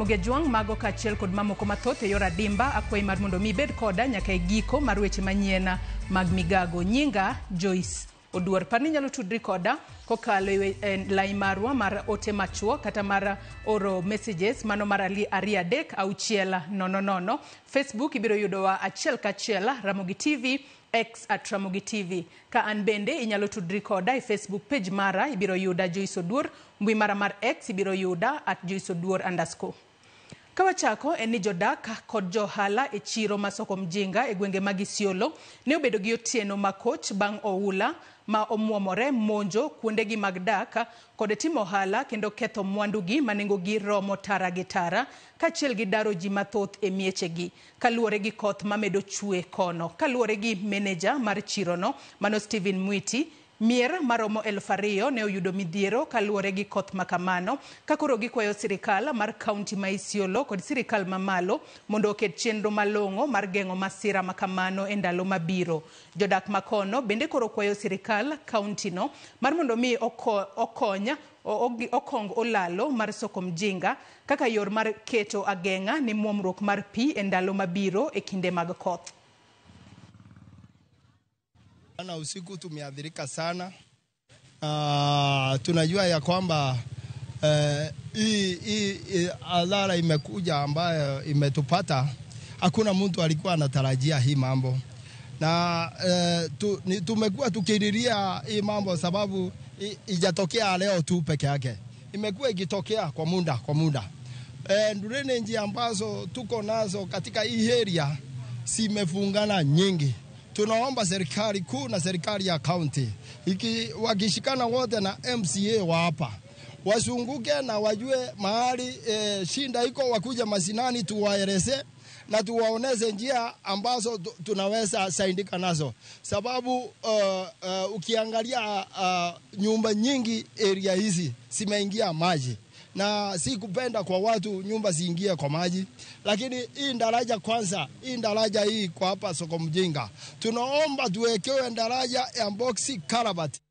Jaramogi Juang mago kachiel kod mamoko mathoth e yor adimba akwai mar mondo mi bed koda nyaka e giko mar weche manyien mag migago. Nyinga Joyce Oduor. Parni nyalo tudri koda kokalo e line marwa mar ote machuo kata mar oro messages mano mar 23600. Facebook ibiro yudowa achiel kachiel Ramogi TV, X @Ramogi TV. Ka an bende inyalo tudri koda e Facebook page mara ibiro yuda Joyce Oduor, mbui mara mar X ibiro yuda @JoyceOduor_. Kawachako en ni jodak kod johala e chiro masoko Mjinga e gwenge mag Isiolo ne obedo gi otieno makoch bang' oula ma omuomore monjo kuondegi mag dak kod timo ohala kendo ketho mwandugi manengogi romo tara gi tara kachiel gi daro ji mathoth e miechegi kaluwore gi koth mamedo chue kono. Kaluwore gi meneja mar chirono mano Steven Mwiti, mier maromo 2,000 ne oyudo midhiero kaluwore gi koth makamano kakoro gikwayo sirikal mar kaunti ma Isiolo kod sirikal mamalo mondo oket chenro malong'o mar geng'o masira makamano e ndalo mabiro. Jodak makono bende koro kwayo sirikal kaunti no mar mondo mi okong olalo mar soko Mjinga kaka yor mar keto ageng'a ni muomruok mar pi e ndalo mabiro e kinde mag koth. Na usiku tumeathirika sana. Tunajua ya kwamba hii adhara imekuja ambayo imetupata. Hakuna mtu alikuwa anatarajia hii mambo. Na tumekuwa tukiriria hii mambo sababu ijatokea leo tu peke yake. Imekuwa ikitokea kwa muda. Ndurene njia ambazo tuko nazo katika hii area zimefungana nyingi. Tunaomba serikali kuu na serikali ya county wakishikana wote na MCA wa hapa wasunguke na wajue mahali shinda iko, wakuja masinani tuwaeleze na tuwaoneze njia ambazo tunaweza saidika nazo, sababu ukiangalia nyumba nyingi area hizi zimeingia maji na si kupenda kwa watu nyumba ziingie kwa maji, lakini hii daraja kwanza, hii daraja hii kwa hapa soko Mjinga tunaomba tuwekewe daraja ya boxi karabati.